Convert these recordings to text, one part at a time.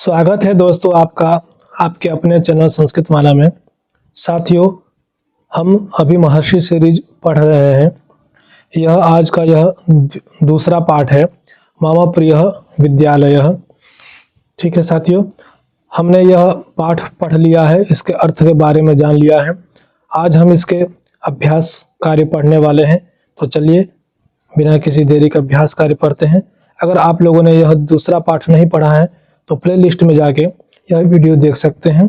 स्वागत है दोस्तों आपका आपके अपने चैनल संस्कृत माला में। साथियों, हम अभी महर्षि सीरीज पढ़ रहे हैं। यह आज का दूसरा पाठ है, मम प्रियः विद्यालयः। ठीक है साथियों, हमने यह पाठ पढ़ लिया है, इसके अर्थ के बारे में जान लिया है। आज हम इसके अभ्यास कार्य पढ़ने वाले हैं। तो चलिए बिना किसी देरी के अभ्यास कार्य पढ़ते हैं। अगर आप लोगों ने यह दूसरा पाठ नहीं पढ़ा है तो प्लेलिस्ट में जाके यह वीडियो देख सकते हैं।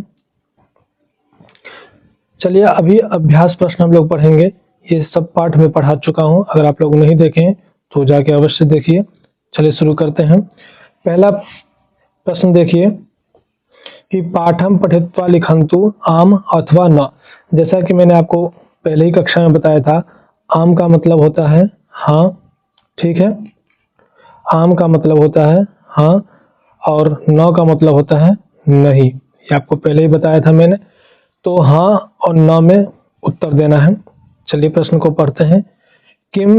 चलिए अभी अभ्यास प्रश्न हम लोग पढ़ेंगे। ये सब पाठ में पढ़ा चुका हूँ, अगर आप लोग नहीं देखे हैं तो जाके अवश्य देखिए। चलिए शुरू करते हैं। पहला प्रश्न देखिए कि पाठम पठित्वा लिखन्तु आम अथवा न। जैसा कि मैंने आपको पहले ही कक्षा में बताया था, आम का मतलब होता है हाँ, ठीक है। आम का मतलब होता है हाँ और न का मतलब होता है नहीं। ये आपको पहले ही बताया था मैंने। तो हाँ और न में उत्तर देना है। चलिए प्रश्न को पढ़ते हैं। किम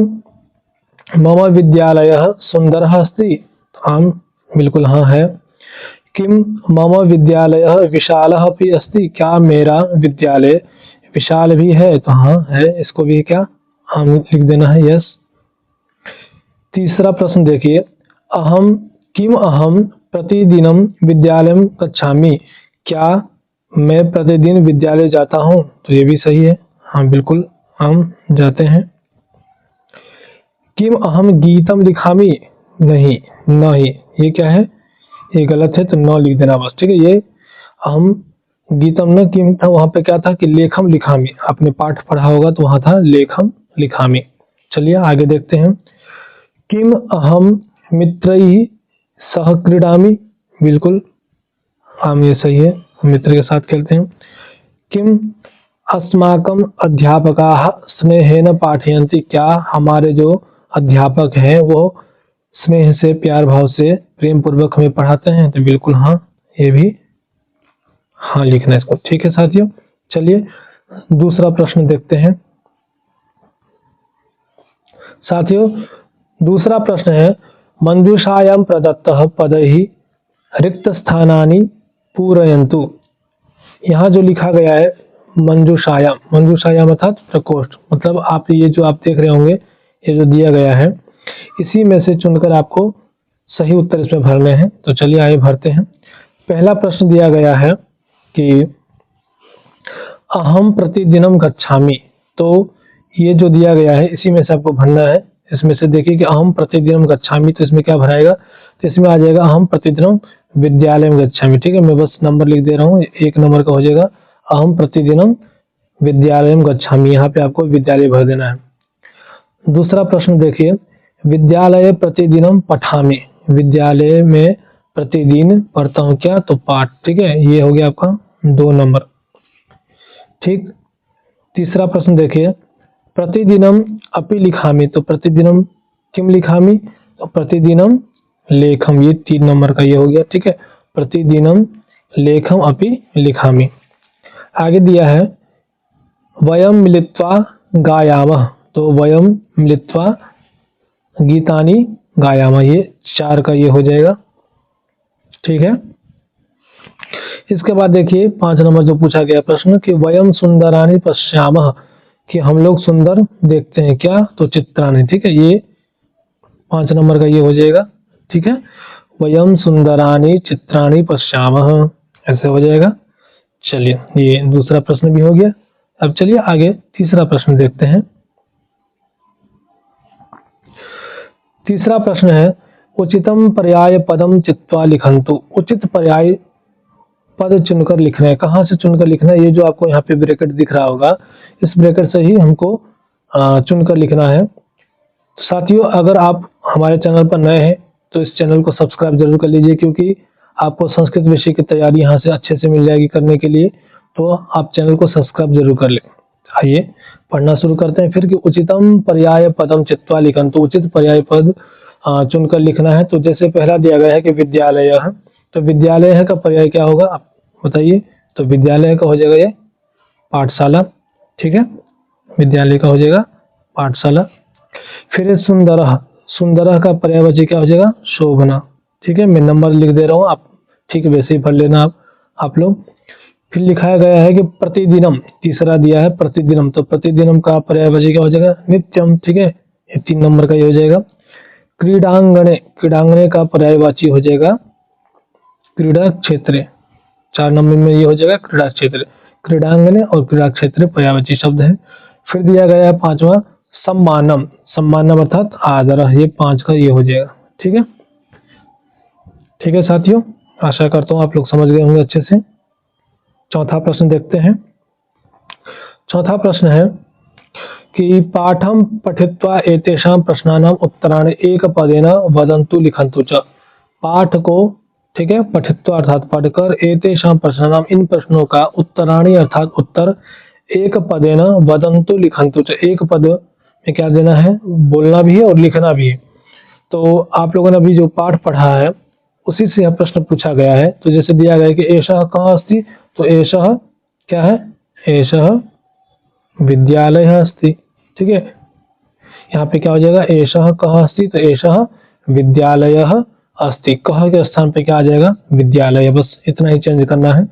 मम विद्यालयः सुंदरः अस्ति? आम बिल्कुल हाँ है। किम मम विद्यालयः विशालः अपि अस्ति? क्या मेरा विद्यालय विशाल भी है? तो हाँ है, इसको भी क्या आम लिख देना है, यस। तीसरा प्रश्न देखिए, अहम प्रतिदिनम विद्यालयम गच्छामि? क्या मैं प्रतिदिन विद्यालय जाता हूँ? तो ये भी सही है, हाँ बिल्कुल हम जाते हैं। किम अहम गीतम लिखामि? नहीं, नहीं ये क्या है, ये गलत है, तो न लिख देना बस, ठीक है। ये अहम गीतम न किम था, वहां पे क्या था कि लेखम लिखामि। आपने पाठ पढ़ा होगा तो वहां था लेखम लिखामि। चलिए आगे देखते हैं। किम अहम मित्रैः सह क्रीडामि? बिल्कुल हम ये सही है, मित्र के साथ खेलते हैं। किम अस्माकम अध्यापकाः स्नेहेन पाठयन्ति? क्या हमारे जो अध्यापक हैं वो स्नेह से, प्यार भाव से, प्रेम पूर्वक हमें पढ़ाते हैं? तो बिल्कुल हाँ, ये भी हाँ लिखना है इसको, ठीक है साथियों। चलिए दूसरा प्रश्न देखते हैं। साथियों दूसरा प्रश्न है, मंजूषायां प्रदत्तः पदैः रिक्त स्थानानि पूरयन्तु। यहाँ जो लिखा गया है मंजूषायां, मंजूषायां अर्थात प्रकोष्ठ, मतलब आप ये जो आप देख रहे होंगे, ये जो दिया गया है इसी में से चुनकर आपको सही उत्तर इसमें भरने हैं। तो चलिए आइए भरते हैं। पहला प्रश्न दिया गया है कि अहम प्रतिदिनम गच्छामि। तो ये जो दिया गया है इसी में से आपको भरना है। इसमें से देखिए कि अहम प्रतिदिनम गच्छामि, तो इसमें क्या भराएगा, तो इसमें आ जाएगा अहम प्रतिदिनम विद्यालय में गच्छामि। ठीक है, मैं बस नंबर लिख दे रहा हूँ, एक नंबर का हो जाएगा अहम प्रतिदिनम विद्यालय में गच्छामि। यहाँ पे आपको विद्यालय भर देना है। दूसरा प्रश्न देखिए, विद्यालय प्रतिदिनम पठामि। विद्यालय में प्रतिदिन पढ़ता हूँ क्या, तो पाठ। ठीक है, ये हो गया आपका 2 नंबर। ठीक, तीसरा प्रश्न देखिए, प्रतिदिनम अपि लिखामि। तो प्रतिदिनम किम लिखामि, तो प्रतिदिनम लेखम, ये 3 नंबर का ये हो गया। ठीक है, प्रतिदिनम लेखम अपि लिखामि। आगे दिया है वयम मिलित्वा गायामः। तो वयम मिलित्वा गीतानि गायामः, ये 4 का ये हो जाएगा। ठीक है, इसके बाद देखिए 5 नंबर जो पूछा गया प्रश्न कि वयम सुंदरानि पश्यामः, कि हम लोग सुंदर देखते हैं क्या, तो चित्राणि। ठीक है, ये 5 नंबर का ये हो जाएगा। ठीक है, वयम सुंदरानि चित्राणि पश्यामः, ऐसे हो जाएगा। चलिए ये दूसरा प्रश्न भी हो गया। अब चलिए आगे तीसरा प्रश्न देखते हैं। तीसरा प्रश्न है, उचितम पर्याय पदम चित्वा लिखन्तु। उचित पर्याय पद चुनकर लिखना है। कहाँ से चुनकर लिखना है, ये जो आपको यहाँ पे ब्रैकेट दिख रहा होगा, इस ब्रैकेट से ही हमको चुनकर लिखना है। साथियों अगर आप हमारे चैनल पर नए हैं तो इस चैनल को सब्सक्राइब जरूर कर लीजिए, क्योंकि आपको संस्कृत विषय की तैयारी यहाँ से अच्छे से मिल जाएगी करने के लिए। तो आप चैनल को सब्सक्राइब जरूर कर लें। आइए पढ़ना शुरू करते हैं फिर कि उचितम पर्याय पदम चित्वा लिखन्तु। उचित पर्याय पद चुनकर लिखना है। तो जैसे पहला दिया गया है कि विद्यालय, तो विद्यालय का पर्याय क्या होगा आप बताइए। तो विद्यालय का हो जाएगा ये पाठशाला। ठीक है, विद्यालय का हो जाएगा पाठशाला। फिर सुंदरः, सुंदरः का पर्यायवाची क्या हो जाएगा, शोभना। ठीक है, मैं नंबर लिख दे रहा हूँ, आप ठीक है, वैसे ही भर लेना आप लोग। फिर लिखाया गया है कि प्रतिदिनम, तीसरा दिया है प्रतिदिनम, तो प्रतिदिनम का पर्यायवाची क्या हो जाएगा, नित्यम। ठीक है, ये 3 नंबर का ये हो जाएगा। क्रीडांगणे, क्रीडांगणे का पर्यायवाची हो जाएगा क्रीडा क्षेत्र, 4 नंबर में ये हो जाएगा क्रीडा क्षेत्र। क्रीडांगणे और क्रीडा क्षेत्र पर्यायवाची शब्द है। फिर दिया गया है 5वां सम्मानम, सम्मानम अर्थात आदर, ये 5 का ये हो जाएगा। ठीक है, ठीक है साथियों, आशा करता हूँ आप लोग समझ गए होंगे अच्छे से। चौथा प्रश्न देखते हैं। चौथा प्रश्न है कि पाठम पठित्वा एतेषां प्रश्नानां उत्तराणि एकपदेन वदन्तु लिखन्तु च। पाठ को, ठीक है, पठित्वा अर्थात पढ़कर, एतेषां प्रश्नानां इन प्रश्नों का, उत्तराणि अर्थात उत्तर, एक पदेन वदन्तु लिखन्तु च, एक पद में क्या देना है, बोलना भी है और लिखना भी है। तो आप लोगों ने अभी जो पाठ पढ़ा है उसी से यह प्रश्न पूछा गया है। तो जैसे दिया गया है कि एषः कहाँ अस्ति, तो एषः क्या है, एषः विद्यालयः अस्ति। ठीक है, यहाँ पे क्या हो जाएगा, एषः कहाँ अस्ति, तो एषः विद्यालयः अस्ति। कह के स्थान पे क्या आ जाएगा, विद्यालय, बस इतना ही चेंज करना है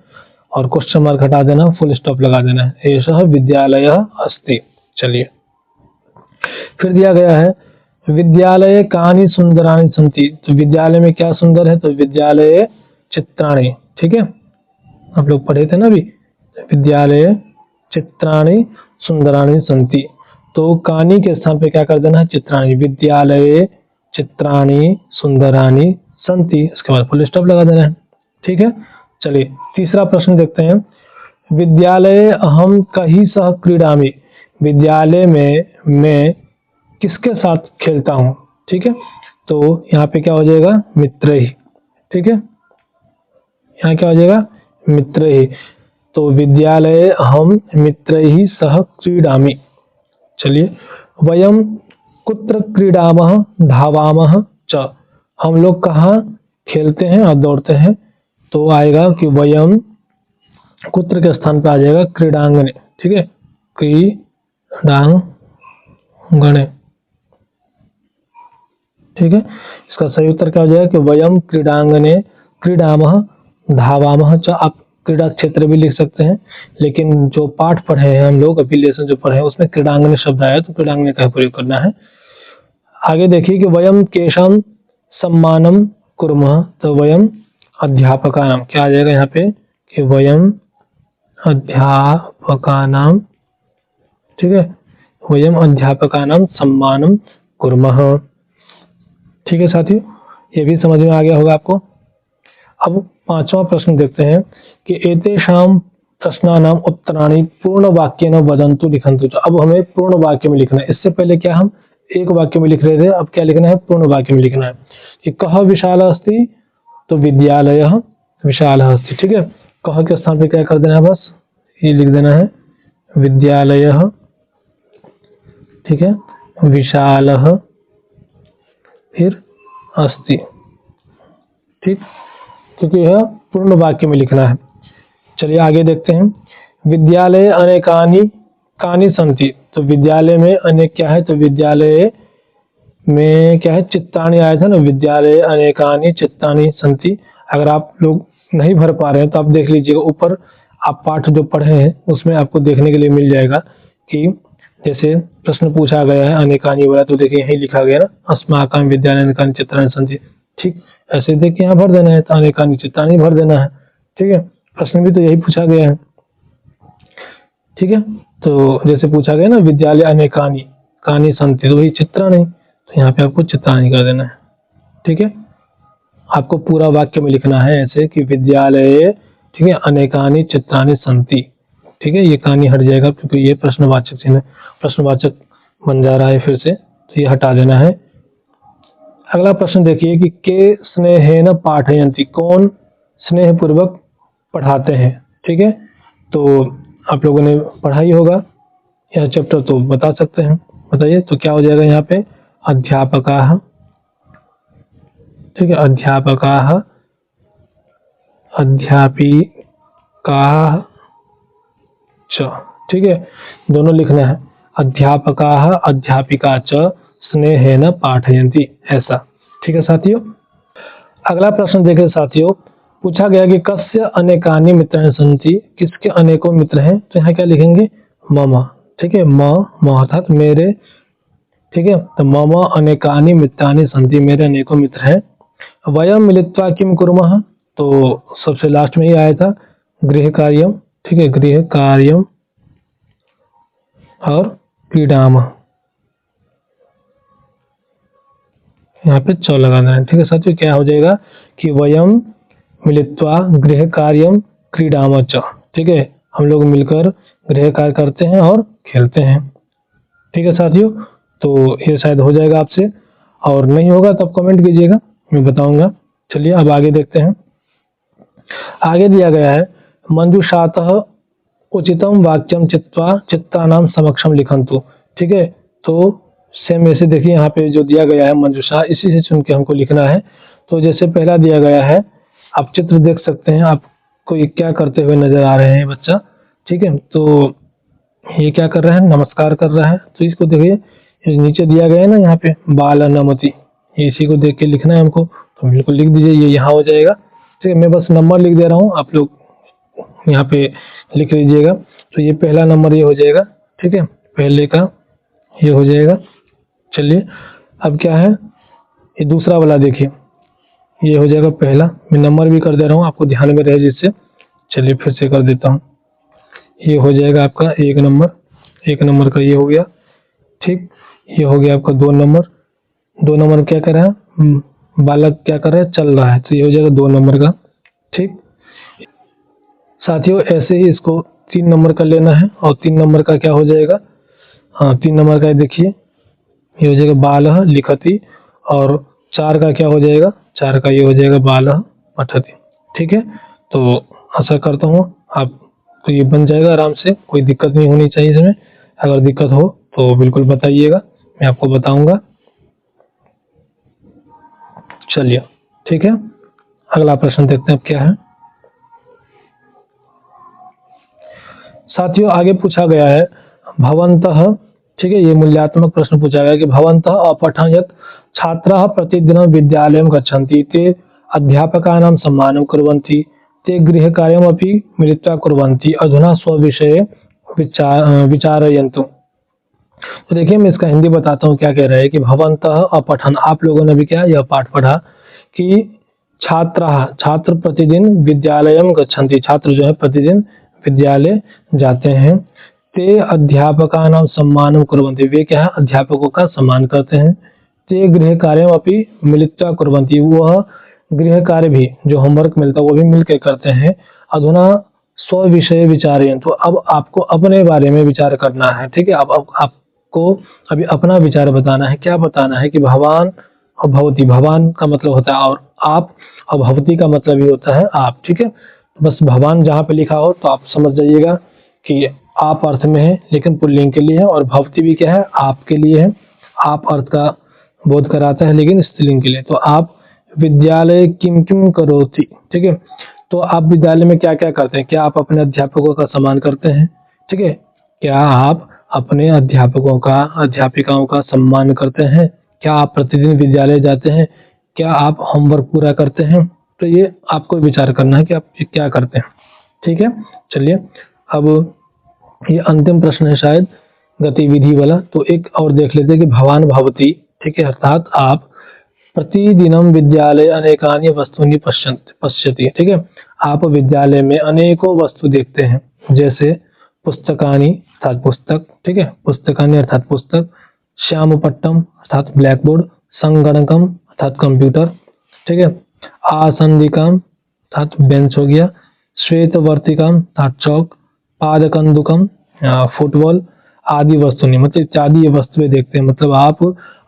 और क्वेश्चन मार्क हटा देना, फुल स्टॉप लगा देना है, एषः विद्यालयः अस्ति। चलिए, फिर दिया गया है विद्यालये कानि सुंदराणि सन्ति, तो विद्यालय में क्या सुंदर है, तो विद्यालये चित्राणि। ठीक है, आप लोग पढ़े थे ना अभी, विद्यालये चित्राणि सुंदराणि सन्ति, तो कानि के स्थान पे क्या कर देना है, चित्राणि। विद्यालये चित्राणि सुंदराणि सन्ति, इसके बाद फुल स्टॉप लगा देना है। ठीक है, चलिए तीसरा प्रश्न देखते हैं। विद्यालये अहम कहि सह क्रीडामि, विद्यालय में मैं किसके साथ खेलता हूँ। ठीक है, तो यहाँ पे क्या हो जाएगा, मित्र ही। ठीक है, यहाँ क्या हो जाएगा, मित्र ही। तो विद्यालये अहम मित्रैः सह क्रीडामि। चलिए, वयम कुत्र क्रीडामः धावामः च, हम लोग कहाँ खेलते हैं और दौड़ते हैं, तो आएगा कि वयम कुत्र के स्थान पर आ जाएगा क्रीडांगणे। ठीक है, क्रीडांगणे। ठीक है, इसका सही उत्तर क्या हो जाएगा कि वयम क्रीडांगणे क्रीडामः धावामः च। आप क्रीडा क्षेत्र भी लिख सकते हैं, लेकिन जो पाठ पढ़े हैं हम लोग, अभी लेसन जो पढ़े हैं उसमें क्रीडांगणे शब्द आया, तो क्रीडांगणे का प्रयोग करना है। आगे देखिए कि वयम केषां सम्मानम कुर्मः, तो वयम अध्यापकानां, क्या आ जाएगा यहाँ पे कि वयम अध्यापकानां। ठीक है, वयम अध्यापकानां सम्मानम कुर्मः। ठीक है साथियों, ये भी समझ में आ गया होगा आपको। अब 5वां प्रश्न देखते हैं कि एतेषां प्रश्नानां उत्तराणि पूर्ण वाक्येन वदन्तु लिखन्तु च। अब हमें पूर्ण वाक्य में लिखना है। इससे पहले क्या हम एक वाक्य में लिख रहे थे, अब क्या लिखना है, पूर्ण वाक्य में लिखना है कि कः विशालः अस्ति, तो विद्यालयः विशालः अस्ति। ठीक है, कः के स्थान पे क्या कर देना है, बस ये लिख देना है विद्यालयः, ठीक है, विशालः, फिर अस्ति। ठीक, क्योंकि यह पूर्ण वाक्य में लिखना है। चलिए आगे देखते हैं। विद्यालय अनेकानि कानि सन्ति, तो विद्यालय में अनेक क्या है, तो विद्यालय में क्या है, चित्तानि आया था ना, विद्यालय अनेकानि चित्तानि सन्ति। अगर आप लोग नहीं भर पा रहे हैं तो आप देख लीजिएगा, ऊपर आप पाठ जो पढ़े हैं उसमें आपको देखने के लिए मिल जाएगा कि जैसे प्रश्न पूछा गया है अनेकानि वाला, तो देखिए यही लिखा गया ना, अस्माकं विद्यालये अनेकानि चित्राणि सन्ति। ठीक, ऐसे देखिए यहाँ भर देना है, तो अनेकानि चित्राणि भर देना है। ठीक है, प्रश्न भी तो यही पूछा गया है। ठीक है, तो जैसे पूछा गया ना विद्यालय अनेकानि कानि सन्ति, तो वही चित्राणि, तो यहाँ पे आपको चित्राणि कर देना है। ठीक है, आपको पूरा वाक्य में लिखना है ऐसे कि विद्यालय, ठीक है, अनेकानि चित्राणि सन्ति। ठीक है, ये कानि हट जाएगा क्योंकि ये प्रश्नवाचक चिन्ह, प्रश्नवाचक बन जा रहा है फिर से, तो ये हटा देना है। अगला प्रश्न देखिए कि के स्नेहेन पाठयन्ति, कौन स्नेह पूर्वक पढ़ाते हैं। ठीक है, तो आप लोगों ने पढ़ा ही होगा यह चैप्टर, तो बता सकते हैं, बताइए तो क्या हो जाएगा यहाँ पे, अध्यापकाः। ठीक है, अध्यापकाः अध्यापिकाः च। ठीक है, दोनों लिखना है, अध्यापकाः अध्यापिका च स्नेहेन पाठयन्ति, ऐसा। ठीक है साथियों, अगला प्रश्न देखें साथियों, पूछा गया कि कस्य अनेकानि मित्राणि सन्ति, किसके अनेकों मित्र हैं, तो यहाँ क्या लिखेंगे, मम, ठीक है, म अर्थात मेरे, ठीक है, तो मम अनेकानि मित्राणि सन्ति, मेरे अनेकों मित्र हैं। वयम मिलित्वा किम कुर्मः, तो सबसे लास्ट में ही आया था गृह कार्यम, ठीक है, गृह कार्यम और क्रीडाम, यहाँ पे चौ लगाना है, ठीक है साथियों। क्या हो जाएगा कि वयम मिलित्वा गृह कार्यम क्रीडाम च, ठीक है, हम लोग मिलकर गृह कार्य करते हैं और खेलते हैं, ठीक है साथियों। तो ये शायद हो जाएगा आपसे, और नहीं होगा तब कमेंट कीजिएगा, मैं बताऊंगा। चलिए अब आगे देखते हैं। आगे दिया गया है मंजूषातः उचितम वाक्यम चित्वा चित्तानाम समक्षम लिखन्तु, ठीक है। तो सेम ऐसे देखिए यहाँ पे जो दिया गया है मंजूषा, इसी से चुन के हमको लिखना है। तो जैसे पहला दिया गया है, आप चित्र देख सकते हैं, आपको ये क्या करते हुए नजर आ रहे हैं बच्चा, ठीक है। तो ये क्या कर रहा है, नमस्कार कर रहा है। तो इसको देखिए, नीचे दिया गया है ना यहाँ पे बाल नमति, इसी को देख के लिखना है हमको, तो बिल्कुल लिख दीजिए, ये यहाँ हो जाएगा, ठीक है। मैं बस नंबर लिख दे रहा हूँ, आप लोग यहाँ पे लिख लीजिएगा। तो ये पहला नंबर ये हो जाएगा, ठीक है, पहले का ये हो जाएगा। चलिए अब क्या है, ये दूसरा वाला देखिए, ये हो जाएगा पहला, मैं नंबर भी कर दे रहा हूँ, आपको ध्यान में रहे जिससे। चलिए फिर से कर देता हूँ, ये हो जाएगा आपका एक नंबर का ये हो गया, ठीक। ये हो गया आपका 2 नंबर क्या कर रहा है, बालक क्या कर रहा है, चल रहा है, तो ये हो जाएगा 2 नंबर का, ठीक। साथियों ऐसे ही इसको 3 नंबर का लेना है, और 3 नंबर का क्या हो जाएगा, हाँ 3 नंबर का देखिए, ये हो जाएगा बालः लिखति, और 4 का क्या हो जाएगा, 4 का ये हो जाएगा बालः पठति, ठीक है। तो आशा करता हूँ आप तो ये बन जाएगा आराम से, कोई दिक्कत नहीं होनी चाहिए इसमें। अगर दिक्कत हो तो बिल्कुल बताइएगा, मैं आपको बताऊंगा। चलिए ठीक है, अगला प्रश्न देखते हैं अब क्या है। साथियों आगे पूछा गया है भवन्तः, ठीक है, ये मूल्यात्मक प्रश्न पूछा गया कि भवन्तः अपठन् यत् छात्राः प्रतिदिनं विद्यालयं गच्छन्ति ते अध्यापकानां सम्मानं कुर्वन्ति ते गृहकार्यमपि मिलित्वा कुर्वन्ति अधुना स्वविषये विचारयन्तु। तो देखिए मैं इसका हिंदी बताता हूँ क्या कह रहा है कि भवन्तः अपठन्, आप लोगों ने भी क्या यह पाठ पढ़ा कि छात्र प्रतिदिन विद्यालयं गच्छन्ति, छात्र जो है प्रतिदिन विद्यालय जाते हैं, ते अध्यापकानां सम्मानं कुर्वन्ति, वे क्या है अध्यापकों का सम्मान करते हैं, ते गृह कार्यम अपि मिलित्वा कुर्वन्ति, वह गृह कार्य भी जो होमवर्क मिलता है वो भी मिलकर करते हैं। अधुना स्व विषय विचारयन्तु, तो अब आपको अपने बारे में विचार करना है, ठीक है। अब आपको अभी अपना विचार बताना है, क्या बताना है कि भवान और भवती, भवान का मतलब होता है और आप, और भवती का मतलब ही होता है आप, ठीक है। बस भगवान जहाँ पे लिखा हो तो आप समझ जाइएगा कि आप अर्थ में है लेकिन पुल्लिंग के लिए है, और भवती भी क्या है आपके लिए है, आप अर्थ का बोध कराता है लेकिन स्त्रीलिंग के लिए। तो आप विद्यालय किम किम करोति, ठीक है। तो आप विद्यालय में क्या क्या करते हैं, क्या आप अपने अध्यापकों का सम्मान करते हैं, ठीक है, क्या आप अपने अध्यापकों का अध्यापिकाओं का सम्मान करते हैं, क्या आप प्रतिदिन विद्यालय जाते हैं, क्या आप होमवर्क पूरा करते हैं। तो ये आपको विचार करना है कि आप क्या करते हैं, ठीक है। चलिए अब ये अंतिम प्रश्न है शायद गतिविधि वाला, तो एक और देख लेते हैं कि भवान भवती, ठीक है, अर्थात आप प्रतिदिनम विद्यालय अनेकानि वस्तुनि पश्यति, ठीक है, आप विद्यालय में अनेकों वस्तु देखते हैं, जैसे पुस्तकानि अर्थात पुस्तक, ठीक है, पुस्तकानि अर्थात पुस्तक, श्यामपट्टम अर्थात ब्लैक बोर्ड, संगणकम अर्थात कंप्यूटर, ठीक है, आसंदिकाम अर्थात बेंच हो गया, श्वेतवर्तिकाम अर्थात चौक, पादकंदुकम फुटबॉल आदि वस्तुएं, मतलब इत्यादि ये वस्तुएं देखते हैं। मतलब आप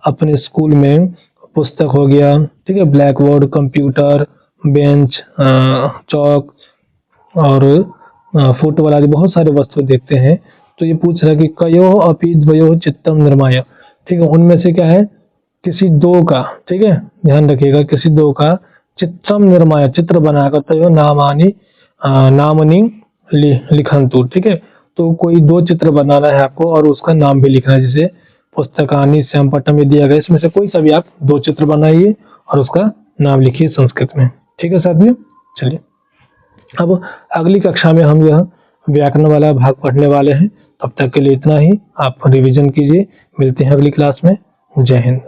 अपने स्कूल में पुस्तक हो गया, ठीक है, ब्लैक बोर्ड, कंप्यूटर, बेंच, चौक और फुटबॉल आदि बहुत सारे वस्तु देखते हैं। तो ये पूछ रहा है कि कयो अपि द्वयो चित्तम निर्माय, ठीक है, उनमें से क्या है किसी दो का, ठीक है, ध्यान रखिएगा, किसी दो का चित्रम निर्माय, चित्र बनाकर तयो नामनी लिखन्तु, ठीक है। तो कोई 2 चित्र बनाना है आपको और उसका नाम भी लिखना है, जैसे पुस्तकानि श्यामपट्टम में दिया गया, इसमें से कोई सा भी आप 2 चित्र बनाइए और उसका नाम लिखिए संस्कृत में, ठीक है साथियों। चलिए। अब अगली कक्षा में हम यह व्याकरण वाला भाग पढ़ने वाले हैं। तब तक के लिए इतना ही। आप रिवीजन कीजिए। मिलते हैं अगली क्लास में। जय हिंद।